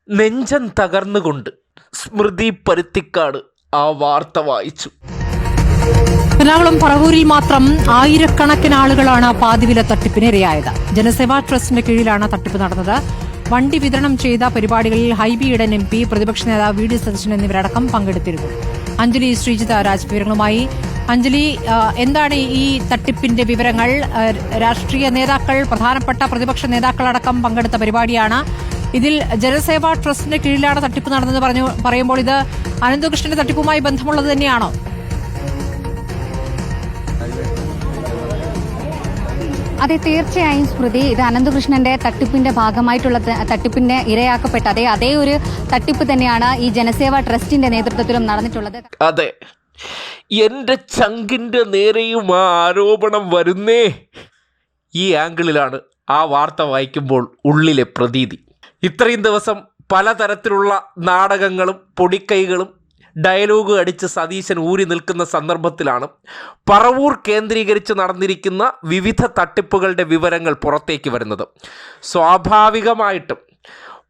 നെഞ്ചം തകർന്നുകൊണ്ട് സ്മൃതി പരുത്തിക്കാട് ആ വാർത്ത വായിച്ചു. എറണാകുളം പറവൂരിൽ മാത്രം ആയിരക്കണക്കിന് ആളുകളാണ് പാതിവില തട്ടിപ്പിന് ഇരയായത്. ജനസേവാ ട്രസ്റ്റിന്റെ കീഴിലാണ് തട്ടിപ്പ് നടന്നത്. വണ്ടി വിതരണം ചെയ്ത പരിപാടികളിൽ ഹൈബി ഈഡൻ MP, പ്രതിപക്ഷ നേതാവ് VD സതീശൻ എന്നിവരടക്കം പങ്കെടുത്തിരുന്നു. അഞ്ജലി ശ്രീജിത രാജ് വിവരങ്ങളുമായി. അഞ്ജലി, എന്താണ് ഈ തട്ടിപ്പിന്റെ വിവരങ്ങൾ? രാഷ്ട്രീയ നേതാക്കൾ, പ്രധാനപ്പെട്ട പ്രതിപക്ഷ നേതാക്കളടക്കം പങ്കെടുത്ത പരിപാടിയാണ്. ഇതിൽ ജനസേവാ ട്രസ്റ്റിന്റെ കീഴിലാണ് തട്ടിപ്പ് നടന്നത് പറയുമ്പോൾ ഇത് അനന്തകൃഷ്ണന്റെ തട്ടിപ്പുമായി ബന്ധമുള്ളത് തന്നെയാണോ? അതെ, തീർച്ചയായും സ്മൃതി. ഇത് അനന്തകൃഷ്ണന്റെ തട്ടിപ്പിന്റെ ഭാഗമായിട്ടുള്ള തട്ടിപ്പിന്റെ ഇരയാക്കപ്പെട്ട അതേ ഒരു തട്ടിപ്പ് തന്നെയാണ് ഈ ജനസേവാ ട്രസ്റ്റിന്റെ നേതൃത്വത്തിലും നടന്നിട്ടുള്ളത്. അതെ, എന്റെ ചങ്കിന്റെ നേരെയും ആ ആരോപണം വരുന്നേ. ഈ ആംഗിളിലാണ് ആ വാർത്ത വായിക്കുമ്പോൾ ഉള്ളിലെ പ്രതീതി. ഇത്രയും ദിവസം പലതരത്തിലുള്ള നാടകങ്ങളും പൊടിക്കൈകളും ഡയലോഗ് അടിച്ച് സതീശൻ ഊരി നിൽക്കുന്ന സന്ദർഭത്തിലാണ് പറവൂർ കേന്ദ്രീകരിച്ച് നടന്നിരിക്കുന്ന വിവിധ തട്ടിപ്പുകളുടെ വിവരങ്ങൾ പുറത്തേക്ക് വരുന്നത്. സ്വാഭാവികമായിട്ടും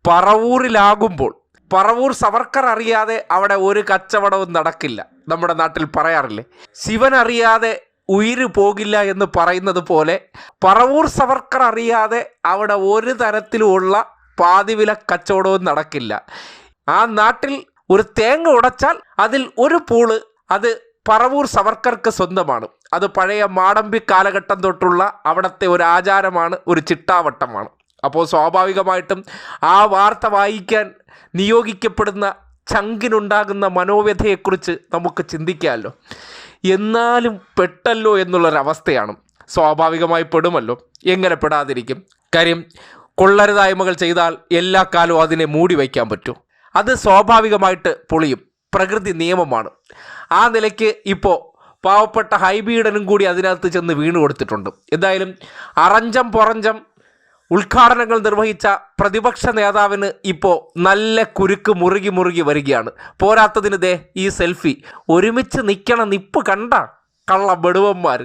പറവൂരിലാകുമ്പോൾ പറവൂർ സവർക്കർ അറിയാതെ അവിടെ ഒരു കച്ചവടവും നടക്കില്ല. നമ്മുടെ നാട്ടിൽ പറയാറില്ലേ, ശിവൻ അറിയാതെ ഉയിര് പോകില്ല എന്ന് പറയുന്നത് പോലെ പറവൂർ സവർക്കർ അറിയാതെ അവിടെ ഒരു തരത്തിലുമുള്ള പാതിവില കച്ചവടവും നടക്കില്ല. ആ നാട്ടിൽ ഒരു തേങ്ങ ഉടച്ചാൽ അതിൽ ഒരു പൂള് അത് പറവൂർ സവർക്കർക്ക് സ്വന്തമാണ്. അത് പഴയ മാടമ്പി കാലഘട്ടം തൊട്ടുള്ള അവിടുത്തെ ഒരു ആചാരമാണ്, ഒരു ചിട്ടാവട്ടമാണ്. അപ്പോൾ സ്വാഭാവികമായിട്ടും ആ വാർത്ത വായിക്കാൻ നിയോഗിക്കപ്പെടുന്ന ചങ്കിനുണ്ടാകുന്ന മനോവ്യഥയെക്കുറിച്ച് നമുക്ക് ചിന്തിക്കാമല്ലോ. എന്നാലും പെട്ടല്ലോ എന്നുള്ളൊരവസ്ഥയാണ്. സ്വാഭാവികമായി പെടുമല്ലോ, എങ്ങനെ പെടാതിരിക്കും? കാര്യം, കൊള്ളരുതായ്മകൾ ചെയ്താൽ എല്ലാ കാലവും അതിനെ മൂടി വയ്ക്കാൻ പറ്റും. അത് സ്വാഭാവികമായിട്ട് പൊളിയും, പ്രകൃതി നിയമമാണ്. ആ നിലയ്ക്ക് ഇപ്പോൾ പാവപ്പെട്ട ഹൈബി ഈഡനും കൂടി അതിനകത്ത് ചെന്ന് വീണു കൊടുത്തിട്ടുണ്ട്. എന്തായാലും അറഞ്ചം പുറഞ്ചം ഉദ്ഘാടനങ്ങൾ നിർവഹിച്ച പ്രതിപക്ഷ നേതാവിന് ഇപ്പോൾ നല്ല കുരുക്ക് മുറുകി വരികയാണ്. പോരാത്തതിന് ദേ ഈ സെൽഫി. ഒരുമിച്ച് നിൽക്കണ നിപ്പ് കണ്ട കള്ള ബെടുവന്മാർ.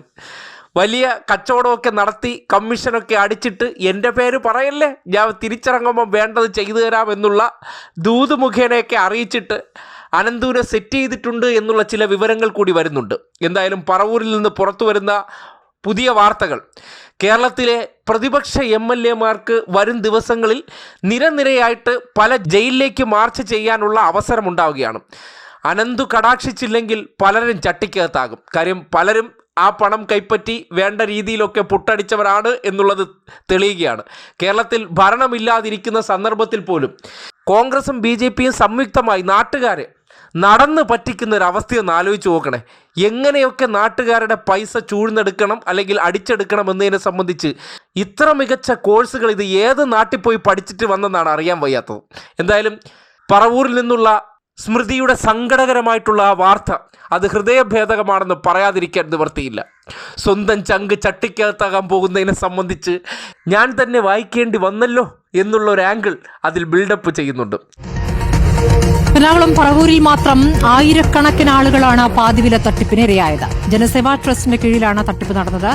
വലിയ കച്ചവടമൊക്കെ നടത്തി കമ്മീഷനൊക്കെ അടിച്ചിട്ട് എൻ്റെ പേര് പറയല്ലേ, ഞാൻ തിരിച്ചിറങ്ങുമ്പം വേണ്ടത് ചെയ്തു തരാമെന്നുള്ള ദൂത് മുഖേനയൊക്കെ അറിയിച്ചിട്ട് അനന്തുവിനെ സെറ്റ് ചെയ്തിട്ടുണ്ട് എന്നുള്ള ചില വിവരങ്ങൾ കൂടി വരുന്നുണ്ട്. എന്തായാലും പറവൂരിൽ നിന്ന് പുറത്തു വരുന്ന പുതിയ വാർത്തകൾ, കേരളത്തിലെ പ്രതിപക്ഷ MLA-മാർക്ക് വരും ദിവസങ്ങളിൽ നിരനിരയായിട്ട് പല ജയിലിലേക്ക് മാർച്ച് ചെയ്യാനുള്ള അവസരമുണ്ടാവുകയാണ്. അനന്തു കടാക്ഷിച്ചില്ലെങ്കിൽ പലരും ചട്ടിക്കകത്താകും. കാര്യം, പലരും ആ പണം കൈപ്പറ്റി വേണ്ട രീതിയിലൊക്കെ പുട്ടടിച്ചവരാണ് എന്നുള്ളത് തെളിയുകയാണ്. കേരളത്തിൽ ഭരണമില്ലാതിരിക്കുന്ന സന്ദർഭത്തിൽ പോലും കോൺഗ്രസും BJPയും സംയുക്തമായി നാട്ടുകാരെ നടന്ന് പറ്റിക്കുന്ന ഒരു അവസ്ഥയൊന്ന് ആലോചിച്ച് നോക്കണേ. എങ്ങനെയൊക്കെ നാട്ടുകാരുടെ പൈസ ചൂഴ്ന്നെടുക്കണം അല്ലെങ്കിൽ അടിച്ചെടുക്കണം എന്നതിനെ സംബന്ധിച്ച് ഇത്ര മികച്ച കോഴ്സുകൾ ഇത് ഏത് നാട്ടിൽ പോയി പഠിച്ചിട്ട് വന്നെന്നാണ് അറിയാൻ വയ്യാത്തത്. എന്തായാലും പറവൂരിൽ നിന്നുള്ള സ്മൃതിയുടെ സങ്കടകരമായിട്ടുള്ള ആ വാർത്ത അത് ഹൃദയഭേദകമാണെന്ന് പറയാതിരിക്കാൻ നിവർത്തിയില്ല. സ്വന്തം ചങ്ക് ചട്ടിക്കകത്താകാൻ പോകുന്നതിനെ സംബന്ധിച്ച് ഞാൻ തന്നെ വായിക്കേണ്ടി വന്നല്ലോ എന്നുള്ള ഒരു ആംഗിൾ അതിൽ ബിൽഡപ്പ് ചെയ്യുന്നുണ്ട്. എറണാകുളം പറവൂരിൽ മാത്രം ആയിരക്കണക്കിന് ആളുകളാണ് പാതിവില തട്ടിപ്പിന് ഇരയായത്. ജനസേവാ ട്രസ്റ്റിന്റെ കീഴിലാണ് തട്ടിപ്പ് നടന്നത്.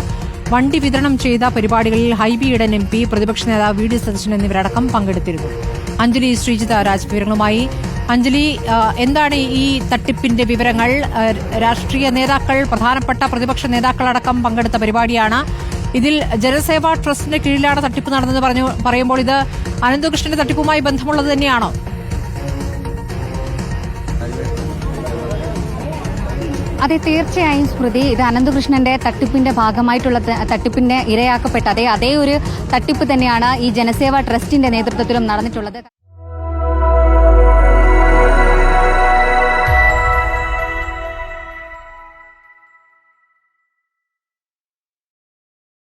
വണ്ടി വിതരണം ചെയ്ത പരിപാടികളിൽ ഹൈബി ഈഡൻ MP, പ്രതിപക്ഷ നേതാവ് VD സതീശൻ എന്നിവരടക്കം പങ്കെടുത്തിരുന്നു. അഞ്ജലി ശ്രീജിത രാജ് വിവരങ്ങളുമായി. അഞ്ജലി, എന്താണ് ഈ തട്ടിപ്പിന്റെ വിവരങ്ങൾ? രാഷ്ട്രീയ നേതാക്കൾ, പ്രധാനപ്പെട്ട പ്രതിപക്ഷ നേതാക്കളടക്കം പങ്കെടുത്ത പരിപാടിയാണ്. ഇതിൽ ജനസേവാ ട്രസ്റ്റിന്റെ കീഴിലാണ് തട്ടിപ്പ് നടന്നത് പറയുമ്പോൾ ഇത് അനന്തകൃഷ്ണന്റെ തട്ടിപ്പുമായി ബന്ധമുള്ളത് തന്നെയാണോ? അതെ, തീർച്ചയായും സ്മൃതി. ഇത് അനന്തകൃഷ്ണന്റെ തട്ടിപ്പിന്റെ ഭാഗമായിട്ടുള്ള തട്ടിപ്പിന്റെ ഇരയാക്കപ്പെട്ട അതേ ഒരു തട്ടിപ്പ് തന്നെയാണ് ഈ ജനസേവാ ട്രസ്റ്റിന്റെ നേതൃത്വത്തിലും നടന്നിട്ടുള്ളത്.